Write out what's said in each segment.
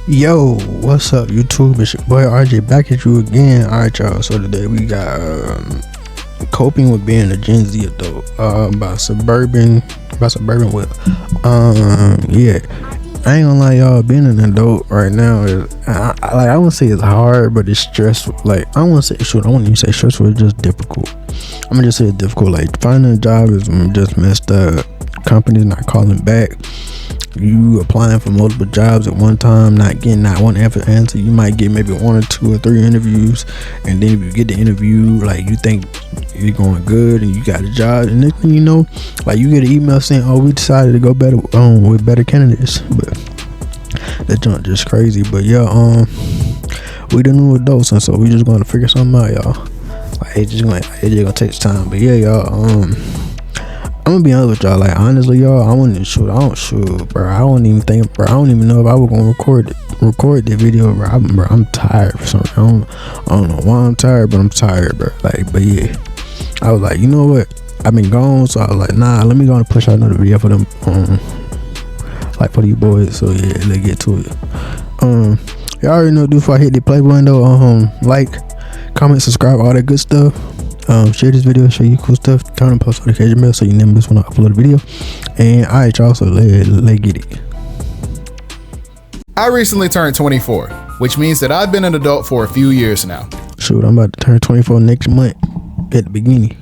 Yo, what's up, YouTube? It's your boy RJ back at you again. Alright, y'all. So today we got coping with being a Gen Z adult by suburban with yeah. I ain't gonna lie, y'all. Being an adult right now is I won't say it's hard, but it's stressful. Like I won't even say stressful. It's just difficult. I'm gonna just say it's difficult. Like finding a job is just messed up. Companies not calling back. You applying for multiple jobs at one time, not getting not one answer. You might get maybe 1 or 2 or 3 interviews, and then if you get the interview, like you think you're going good and you got a job, and next thing you know, like you get an email saying, "Oh, we decided to go better with better candidates." But that junk just crazy. But yeah, we the new adults, and so we just gonna figure something out, y'all. Like it's just gonna take time. But yeah, y'all. I'm gonna be honest with y'all, like honestly, y'all, I don't shoot, bro. I don't even know if I was gonna record the video, bro. I'm tired for something. I don't know why I'm tired, but I'm tired, bro. Like, but yeah, I was like, you know what? I've been gone, so I was like, nah, let me go and push out another video for them, like for these boys. So yeah, let's get to it. Y'all already know, do before I hit the play button though. Like, comment, subscribe, all that good stuff. Share this video, show you cool stuff, turn on post notification bell so you never miss when I upload a video. And alright, y'all, so let's get it. I recently turned 24, which means that I've been an adult for a few years now. Shoot, I'm about to turn 24 next month at the beginning.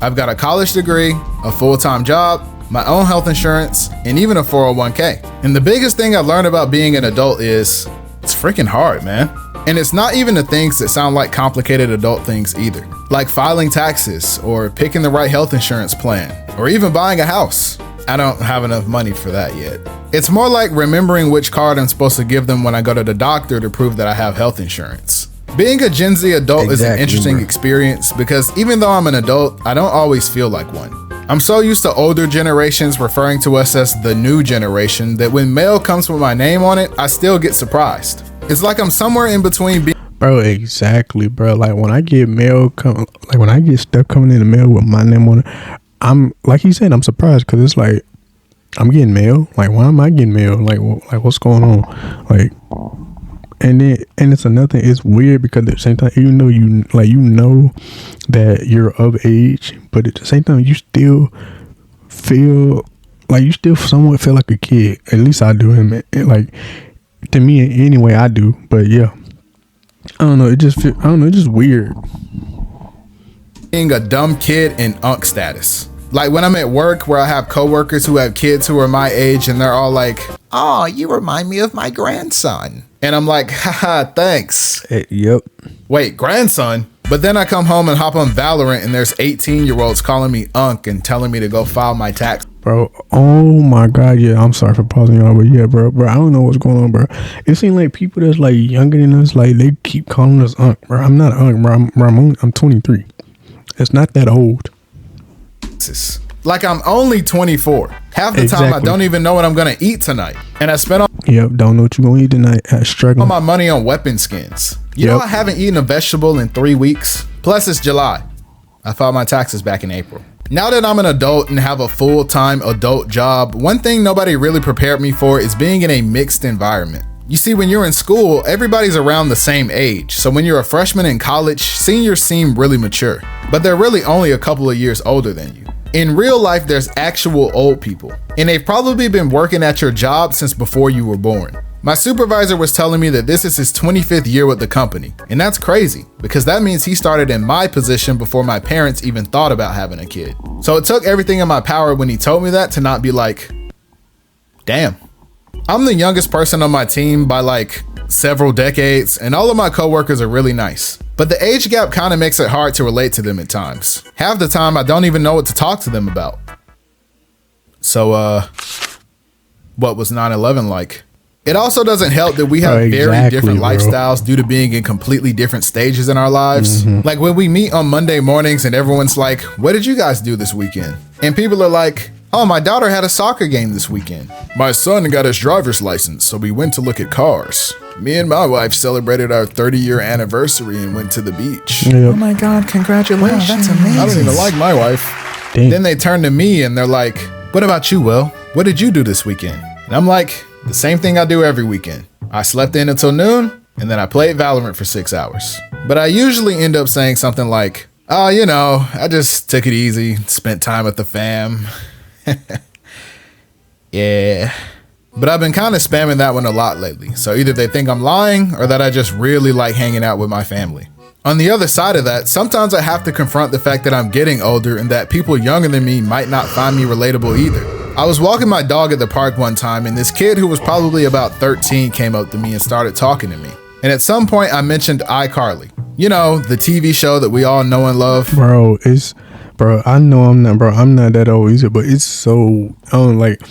I've got a college degree, a full-time job, my own health insurance, and even a 401k. And the biggest thing I've learned about being an adult is it's freaking hard, man. And it's not even the things that sound like complicated adult things either, like filing taxes or picking the right health insurance plan or even buying a house. I don't have enough money for that yet. It's more like remembering which card I'm supposed to give them when I go to the doctor to prove that I have health insurance. Being a Gen Z adult is an interesting experience because even though I'm an adult, I don't always feel like one. I'm so used to older generations referring to us as the new generation that when mail comes with my name on it, I still get surprised. It's like I'm somewhere in between being... Bro, exactly, bro. Like when I get when I get stuff coming in the mail with my name on it, I'm like you said, I'm surprised because it's like I'm getting mail. Like why am I getting mail? Like what's going on? Like, and it's another thing. It's weird because at the same time, even though you know that you're of age, but at the same time, you still feel like you still somewhat feel like a kid. At least I do, and like. To me, anyway, I do. But yeah, I don't know. It's just weird. Being a dumb kid in unk status. Like when I'm at work where I have coworkers who have kids who are my age and they're all like, "Oh, you remind me of my grandson." And I'm like, haha, thanks. Yep. Wait, grandson? But then I come home and hop on Valorant and there's 18-year-olds calling me unk and telling me to go file my tax. Bro, oh my god, yeah, I'm sorry for pausing y'all, but yeah, bro, I don't know what's going on, bro. It seems like people that's like younger than us, like they keep calling us unk, bro. I'm not unk, bro. I'm 23. It's not that old. Like I'm only 24. Half the time I don't even know what I'm gonna eat tonight, and I spent all don't know what you're gonna eat tonight. Struggling. All my money on weapon skins. You know I haven't eaten a vegetable in 3 weeks. Plus it's July. I filed my taxes back in April. Now that I'm an adult and have a full-time adult job, one thing nobody really prepared me for is being in a mixed environment. You see, when you're in school, everybody's around the same age. So when you're a freshman in college, seniors seem really mature, but they're really only a couple of years older than you. In real life, there's actual old people, and they've probably been working at your job since before you were born. My supervisor was telling me that this is his 25th year with the company, and that's crazy because that means he started in my position before my parents even thought about having a kid. So it took everything in my power when he told me that to not be like, damn. I'm the youngest person on my team by like several decades, and all of my coworkers are really nice. But the age gap kind of makes it hard to relate to them at times. Half the time, I don't even know what to talk to them about. So, what was 9/11 like? It also doesn't help that we have very different lifestyles due to being in completely different stages in our lives. Like when we meet on Monday mornings and everyone's like, "What did you guys do this weekend?" And people are like, "Oh, my daughter had a soccer game this weekend. My son got his driver's license, so we went to look at cars. Me and my wife celebrated our 30-year anniversary and went to the beach." Oh my God, congratulations. Wow, that's amazing. I don't even like my wife. Dang. Then they turn to me and they're like, "What about you, Will? What did you do this weekend?" And I'm like, the same thing I do every weekend. I slept in until noon, and then I played Valorant for 6 hours. But I usually end up saying something like, oh, you know, I just took it easy, spent time with the fam. Yeah. But I've been kind of spamming that one a lot lately, so either they think I'm lying or that I just really like hanging out with my family. On the other side of that, sometimes I have to confront the fact that I'm getting older and that people younger than me might not find me relatable either. I was walking my dog at the park one time and this kid who was probably about 13 came up to me and started talking to me. And at some point I mentioned iCarly. You know, the TV show that we all know and love. Bro, I know I'm not that old either, but it's so, like,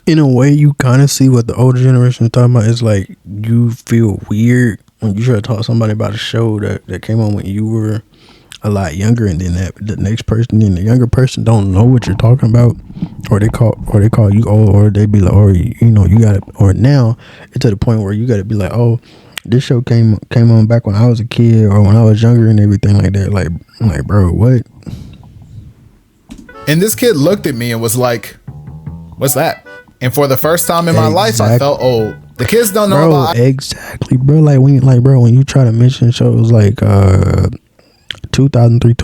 in a way you kind of see what the older generation is talking about. It's like you feel weird when you try to talk to somebody about a show that came on when you were a lot younger, and then the next person, then the younger person don't know what you're talking about, or they call you old, or they be like, or you know, you gotta, or now it's to the point where you gotta be like, oh, this show came on back when I was a kid or when I was younger and everything like that. Like bro, what? And this kid looked at me and was like, what's that? And for the first time in my life, I felt old. The kids don't know about exactly, bro. When you try to mention shows like 2003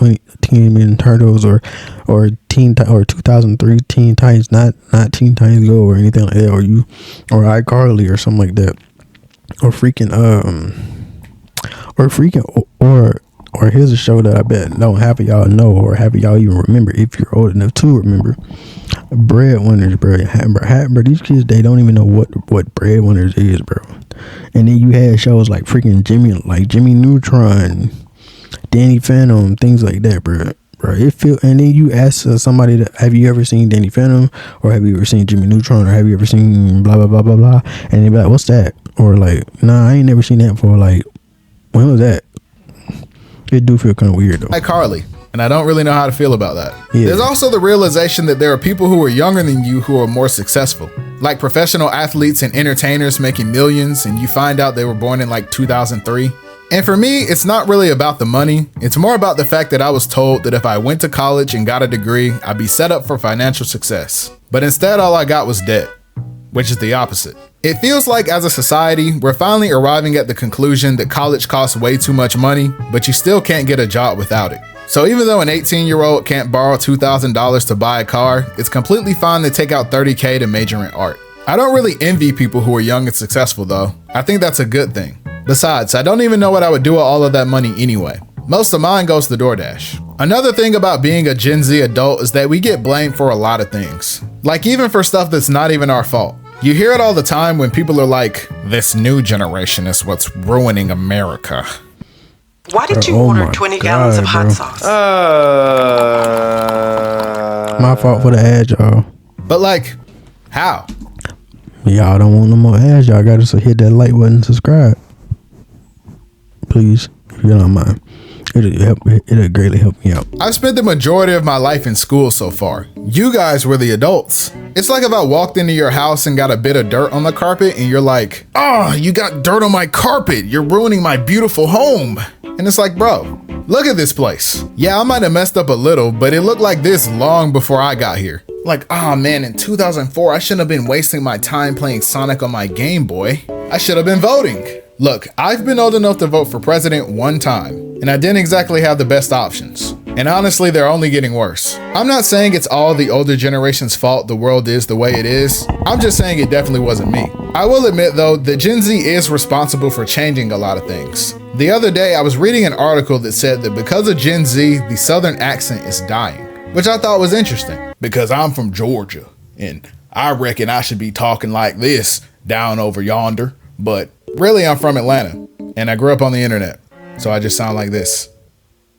Teen Mutant Turtles or 2003 Teen Titans, not Teen Titans Go or anything like that, or iCarly or something like that, or here's a show that I bet don't half of y'all know or half of y'all even remember if you're old enough to remember. Breadwinners, bro. These kids, they don't even know what Breadwinners is, bro. And then you had shows like freaking Jimmy Neutron, Danny Phantom, things like that, bro. And then you ask somebody that, have you ever seen Danny Phantom, or have you ever seen Jimmy Neutron, or have you ever seen blah blah blah blah blah, and they be like, what's that? Or like, nah, I ain't never seen that before. Like, when was that? It do feel kind of weird though. iCarly, and I don't really know how to feel about that. Yeah. There's also the realization that there are people who are younger than you who are more successful, like professional athletes and entertainers making millions, and you find out they were born in like 2003. And for me, it's not really about the money. It's more about the fact that I was told that if I went to college and got a degree, I'd be set up for financial success. But instead, all I got was debt, which is the opposite. It feels like as a society, we're finally arriving at the conclusion that college costs way too much money, but you still can't get a job without it. So even though an 18-year-old can't borrow $2,000 to buy a car, it's completely fine to take out $30K to major in art. I don't really envy people who are young and successful though. I think that's a good thing. Besides, I don't even know what I would do with all of that money anyway. Most of mine goes to DoorDash. Another thing about being a Gen Z adult is that we get blamed for a lot of things. Like even for stuff that's not even our fault. You hear it all the time when people are like, this new generation is what's ruining America. Why did you order 20 gallons of hot sauce? My fault for the ad, y'all. But like, how? Y'all don't want no more ads. Y'all gotta hit that like button and subscribe. Please, if you don't mind. It'll greatly help me out. I've spent the majority of my life in school so far. You guys were the adults. It's like if I walked into your house and got a bit of dirt on the carpet and you're like, oh, you got dirt on my carpet. You're ruining my beautiful home. And it's like, bro, look at this place. Yeah, I might have messed up a little, but it looked like this long before I got here. Like, oh man, in 2004, I shouldn't have been wasting my time playing Sonic on my Game Boy. I should have been voting. Look, I've been old enough to vote for president one time, and I didn't exactly have the best options. And honestly, they're only getting worse. I'm not saying it's all the older generation's fault the world is the way it is. I'm just saying it definitely wasn't me. I will admit though, that Gen Z is responsible for changing a lot of things. The other day, I was reading an article that said that because of Gen Z, the Southern accent is dying, which I thought was interesting. Because I'm from Georgia, and I reckon I should be talking like this down over yonder. But really, I'm from Atlanta, and I grew up on the internet, so I just sound like this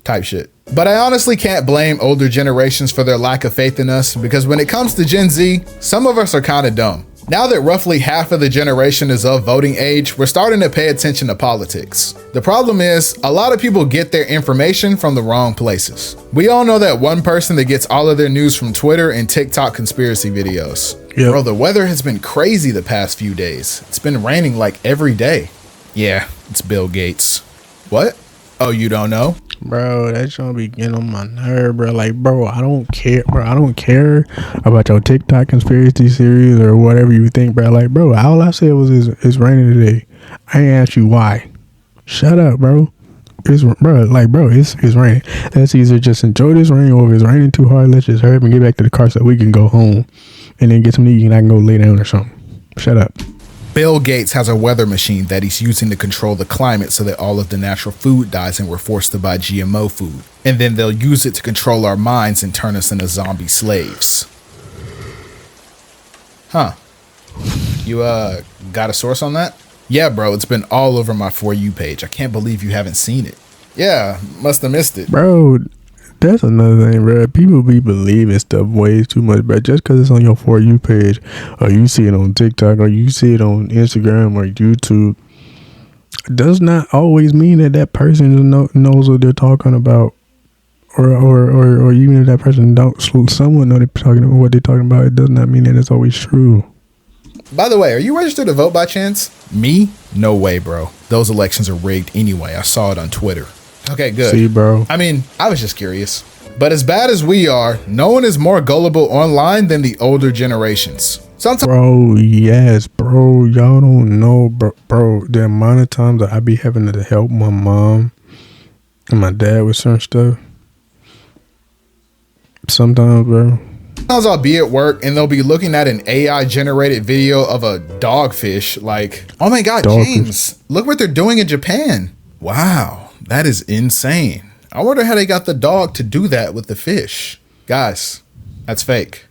type shit. But I honestly can't blame older generations for their lack of faith in us, because when it comes to Gen Z, some of us are kind of dumb. Now that roughly half of the generation is of voting age, we're starting to pay attention to politics. The problem is, a lot of people get their information from the wrong places. We all know that one person that gets all of their news from Twitter and TikTok conspiracy videos. Yep. Bro, the weather has been crazy the past few days. It's been raining like every day. Yeah, it's Bill Gates. What? Oh, you don't know? Bro, that's gonna be getting on my nerve, bro. Like, bro, I don't care, bro. I don't care about your TikTok conspiracy series or whatever you think, bro. Like, bro, all I said was it's raining today. I ain't asked you why. Shut up, bro. It's raining. Let's either just enjoy this rain, or if it's raining too hard, let's just hurry up and get back to the car so we can go home and then get some to eat and I can go lay down or something. Shut up. Bill Gates has a weather machine that he's using to control the climate so that all of the natural food dies and we're forced to buy GMO food. And then they'll use it to control our minds and turn us into zombie slaves. Huh. You, got a source on that? Yeah, bro, it's been all over my For You page. I can't believe you haven't seen it. Yeah, must have missed it. Bro, that's another thing, bro. People be believing stuff way too much, bro. Just because it's on your For You page, or you see it on TikTok, or you see it on Instagram or YouTube, does not always mean that that person knows what they're talking about. Or even if that person someone know what they're talking about, it does not mean that it's always true. By the way, are you registered to vote by chance? Me? No way, bro. Those elections are rigged anyway. I saw it on Twitter. Okay, good. See, bro. I mean, I was just curious. But as bad as we are, no one is more gullible online than the older generations. Sometimes, bro, yes, bro. Y'all don't know, bro. The amount of times that I be having to help my mom and my dad with certain stuff. Sometimes, bro. Sometimes I'll be at work and they'll be looking at an AI generated video of a dogfish like, oh my God, James, look what they're doing in Japan. Wow, that is insane. I wonder how they got the dog to do that with the fish. Guys, that's fake.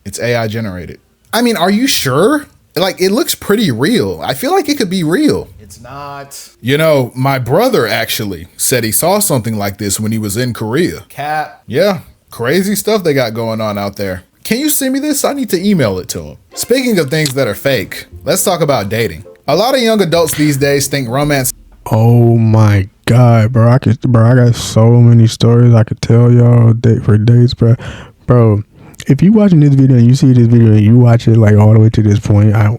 It's AI generated. I mean, are you sure? Like, it looks pretty real. I feel like it could be real. It's not. You know, my brother actually said he saw something like this when he was in Korea. Cat. Yeah. Crazy stuff they got going on out there. Can you send me this? I need to email it to him. Speaking of things that are fake, let's talk about dating. A lot of young adults these days think romance. Oh my God, bro. I got so many stories I could tell y'all for days, bro. Bro, if you watching this video and you see this video and you watch it like all the way to this point, I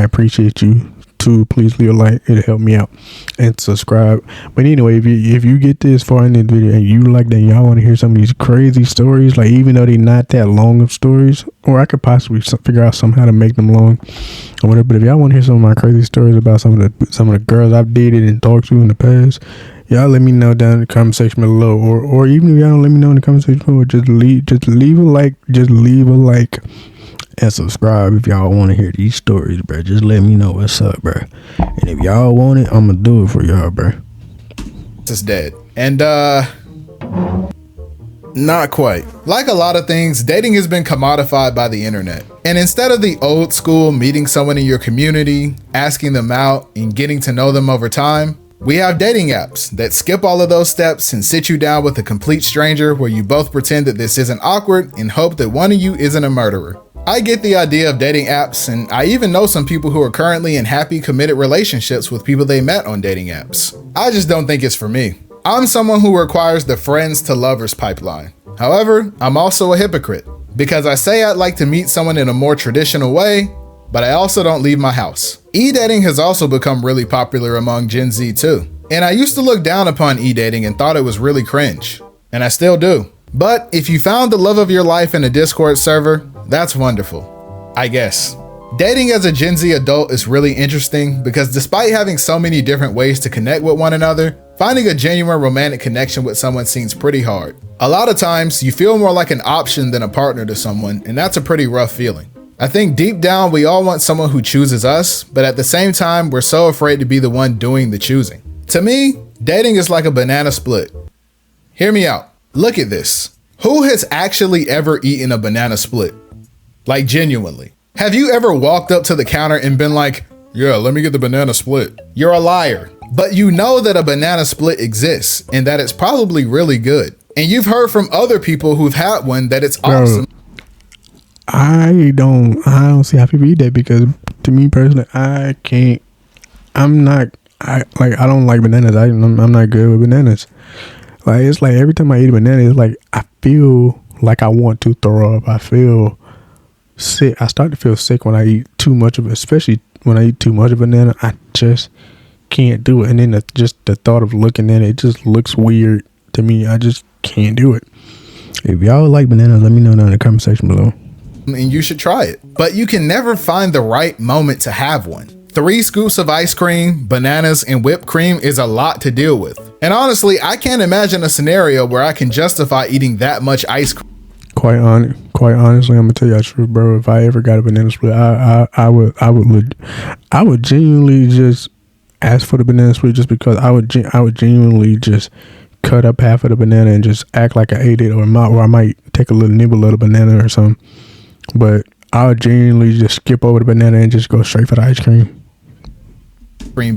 appreciate you. 2, please leave a like. It'll help me out, and subscribe. But anyway, if you get this far in this video and you like that, y'all want to hear some of these crazy stories, like even though they're not that long of stories, or I could possibly figure out somehow to make them long or whatever. But if y'all want to hear some of my crazy stories about some of the girls I've dated and talked to in the past, y'all let me know down in the comment section below, or even if y'all don't let me know in the comment section below, just leave a like and subscribe if y'all want to hear these stories, bro. Just let me know what's up, bro. And if y'all want it, I'm gonna do it for y'all, bro. Is dead. And not quite. Like a lot of things, dating has been commodified by the internet. And instead of the old school meeting someone in your community, asking them out, and getting to know them over time, we have dating apps that skip all of those steps and sit you down with a complete stranger where you both pretend that this isn't awkward and hope that one of you isn't a murderer. I get the idea of dating apps, and I even know some people who are currently in happy, committed relationships with people they met on dating apps. I just don't think it's for me. I'm someone who requires the friends to lovers pipeline. However, I'm also a hypocrite because I say I'd like to meet someone in a more traditional way, but I also don't leave my house. E-dating has also become really popular among Gen Z too. And I used to look down upon e-dating and thought it was really cringe, and I still do. But if you found the love of your life in a Discord server, that's wonderful, I guess. Dating as a Gen Z adult is really interesting because despite having so many different ways to connect with one another, finding a genuine romantic connection with someone seems pretty hard. A lot of times you feel more like an option than a partner to someone, and that's a pretty rough feeling. I think deep down we all want someone who chooses us, but at the same time we're so afraid to be the one doing the choosing. To me, dating is like a banana split. Hear me out. Look at this. Who has actually ever eaten a banana split? Like genuinely. Have you ever walked up to the counter and been like, yeah, let me get the banana split? You're a liar. But you know that a banana split exists and that it's probably really good. And you've heard from other people who've had one that it's awesome. I don't see how people eat that because to me personally, I don't like bananas. I'm not good with bananas. Like, it's like every time I eat a banana, it's like I feel like I want to throw up. I feel sick. I start to feel sick when I eat too much of it, especially when I eat too much of a banana. I just can't do it. And then the thought of looking at it just looks weird to me. I just can't do it. If y'all like bananas, let me know down in the comment section below. And you should try it. But you can never find the right moment to have one. 3 scoops of ice cream, bananas, and whipped cream is a lot to deal with. And honestly, I can't imagine a scenario where I can justify eating that much ice cream. Quite honestly, I'm gonna tell you the truth, bro. If I ever got a banana split, I would genuinely just ask for the banana split, just because I would genuinely just cut up half of the banana and just act like I ate it, or I might take a little nibble of the banana or something. But I would genuinely just skip over the banana and just go straight for the ice cream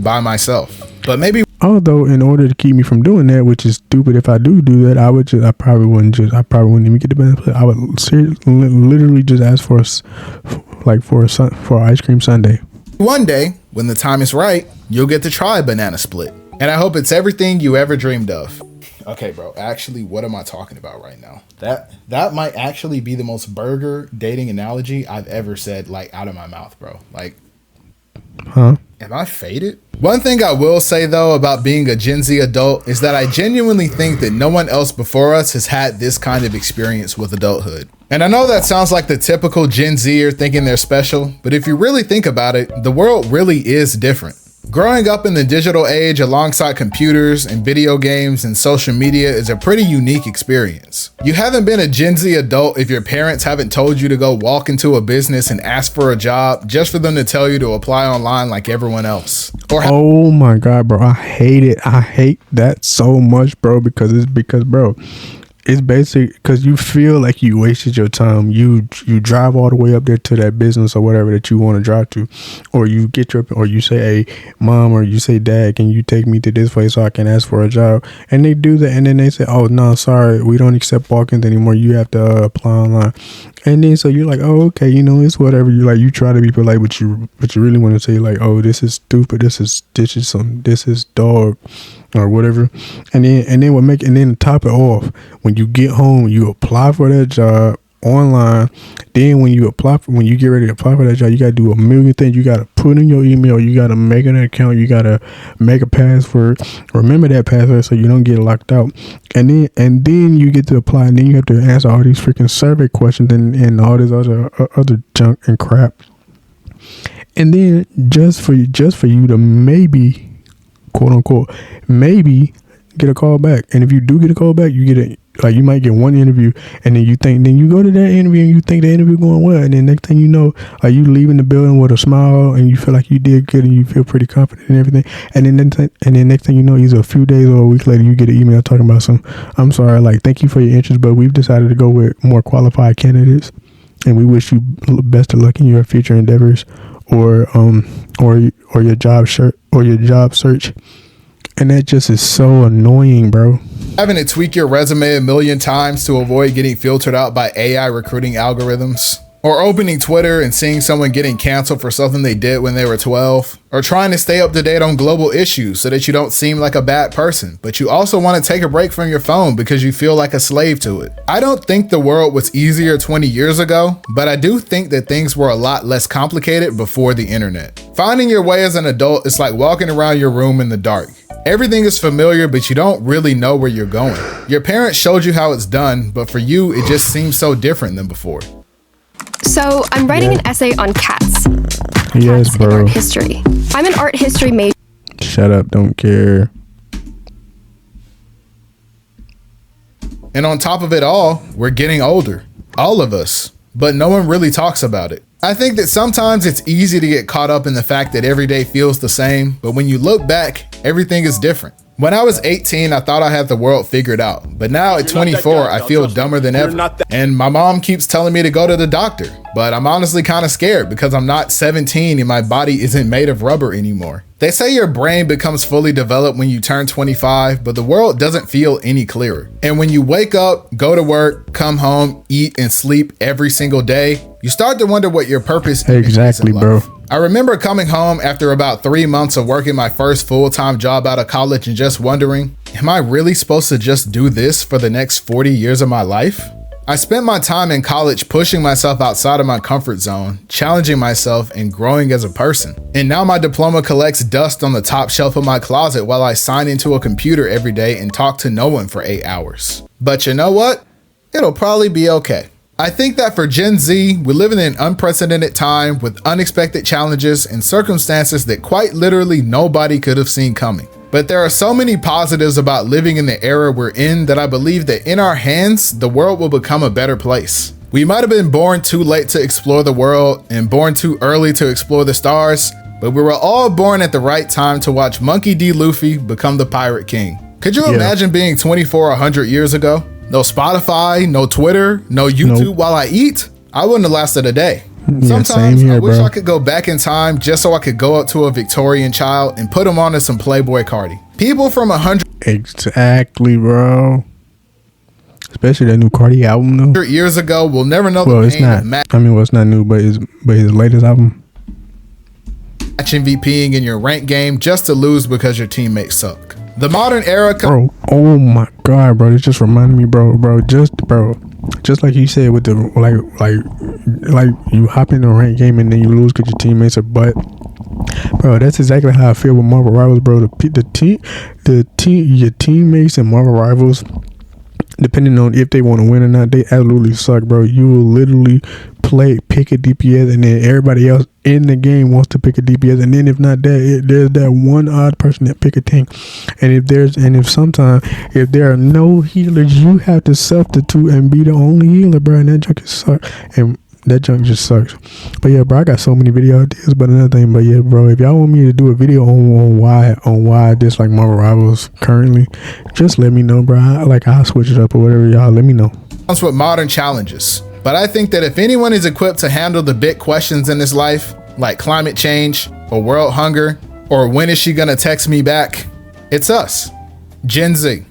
By myself. But maybe, although in order to keep me from doing that, which is stupid, if I do that, I probably wouldn't even get the banana split. I would literally just ask for ice cream sundae. one day, when the time is right, you'll get to try a banana split. And I hope it's everything you ever dreamed of. Okay, bro, actually, what am I talking about right now? That might actually be the most burger dating analogy I've ever said, like, out of my mouth, bro. Like, huh? Am I faded? One thing I will say, though, about being a Gen Z adult is that I genuinely think that no one else before us has had this kind of experience with adulthood. And I know that sounds like the typical Gen Zer thinking they're special, but if you really think about it, the world really is different. Growing up in the digital age alongside computers and video games and social media is a pretty unique experience. You haven't been a Gen Z adult if your parents haven't told you to go walk into a business and ask for a job just for them to tell you to apply online like everyone else. Oh my God, bro. I hate it. I hate that so much, bro, because it's basic, because you feel like you wasted your time. You drive all the way up there to that business or whatever that you want to drive to, or you say, hey, mom, or you say, dad, can you take me to this place so I can ask for a job? And they do that, and then they say, oh no, sorry, we don't accept walk-ins anymore. You have to apply online. And then so you're like, oh, okay, it's whatever. You try to be polite, but you really want to say, like, oh, this is stupid. This is dog, or whatever. And then to top it off, when you get home, you apply for that job online. Then when you get ready to apply for that job, you gotta do a million things. You gotta put in your email, you gotta make an account, you gotta make a password, remember that password so you don't get locked out. And then you get to apply, and then you have to answer all these freaking survey questions and all this other junk and crap. And then just for you to maybe, quote unquote, maybe get a call back. And if you do get a call back, you might get one interview, and then you go to that interview and you think the interview going well, and then next thing you know, you leaving the building with a smile and you feel like you did good and you feel pretty confident and everything. And then next thing you know, either a few days or a week later, you get an email talking about I'm sorry, like, thank you for your interest, but we've decided to go with more qualified candidates, and we wish you best of luck in your future endeavors, or your job search. And that just is so annoying, bro. Having to tweak your resume a million times to avoid getting filtered out by AI recruiting algorithms. Or opening Twitter and seeing someone getting canceled for something they did when they were 12. Or trying to stay up to date on global issues so that you don't seem like a bad person, but you also want to take a break from your phone because you feel like a slave to it. I don't think the world was easier 20 years ago, but I do think that things were a lot less complicated before the internet. Finding your way as an adult is like walking around your room in the dark. Everything is familiar, but you don't really know where you're going. Your parents showed you how it's done, but for you, it just seems so different than before. So I'm writing an essay on cats. Yes, cats bro. in art history. I'm an art history major. Shut up, don't care. And on top of it all, we're getting older. All of us. But no one really talks about it. I think that sometimes it's easy to get caught up in the fact that every day feels the same, but when you look back, everything is different. When I was 18, I thought I had the world figured out, but now at 24, I feel dumber than ever. And my mom keeps telling me to go to the doctor, but I'm honestly kind of scared because I'm not 17 and my body isn't made of rubber anymore. They say your brain becomes fully developed when you turn 25, but the world doesn't feel any clearer. And when you wake up, go to work, come home, eat and sleep every single day, you start to wonder what your purpose is. Exactly, bro. I remember coming home after about 3 months of working my first full-time job out of college and just wondering, am I really supposed to just do this for the next 40 years of my life? I spent my time in college pushing myself outside of my comfort zone, challenging myself and growing as a person. And now my diploma collects dust on the top shelf of my closet while I sign into a computer every day and talk to no one for 8 hours. But you know what? It'll probably be okay. I think that for Gen Z, we live in an unprecedented time with unexpected challenges and circumstances that quite literally nobody could have seen coming. But there are so many positives about living in the era we're in that I believe that in our hands, the world will become a better place. We might have been born too late to explore the world and born too early to explore the stars, but we were all born at the right time to watch Monkey D. Luffy become the Pirate King. Could you imagine being 24 100 years ago? No Spotify, no Twitter, no YouTube while I eat? I wouldn't have lasted a day. Sometimes I wish I could go back in time just so I could go up to a Victorian child and put him on to some Playboy Cardi. People from 100 Exactly, bro. Especially that new Cardi album, though. Years ago will never know well, the it's pain not. of match I mean, well, it's not new, but his latest album. MVPing in your rank game just to lose because your teammates suck. The modern era, bro. Oh my god, bro! It just reminded me, bro. Just like you said with the like you hop in a rank game and then you lose because your teammates are butt. Bro, that's exactly how I feel with Marvel Rivals, bro. Your teammates and Marvel Rivals, depending on if they want to win or not, they absolutely suck, bro. You will literally pick a DPS, and then everybody else in the game wants to pick a DPS, and then if not that, there's that one odd person that pick a tank. And if there are no healers, you have to substitute and be the only healer, bro. And that junk just sucks. But yeah, bro, I got so many video ideas. But another thing, but yeah, bro, if y'all want me to do a video on why I dislike Marvel Rivals currently, just let me know, bro. I'll switch it up or whatever. Y'all let me know. Comes with modern challenges. But I think that if anyone is equipped to handle the big questions in this life, like climate change or world hunger, or when is she gonna text me back, it's us, Gen Z.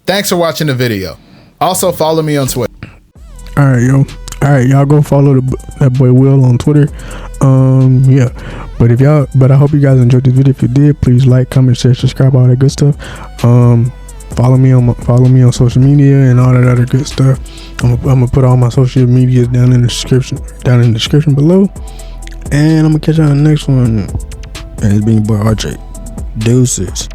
Thanks for watching the video. Also follow me on Twitter. All right, y'all go follow that boy Will on Twitter. Yeah, but I hope you guys enjoyed this video. If you did, please like, comment, share, subscribe, all that good stuff. Follow me on social media and all that other good stuff. I'm gonna put all my social medias down in the description below. And I'm gonna catch y'all on the next one. And it's been your boy RJ. Deuces.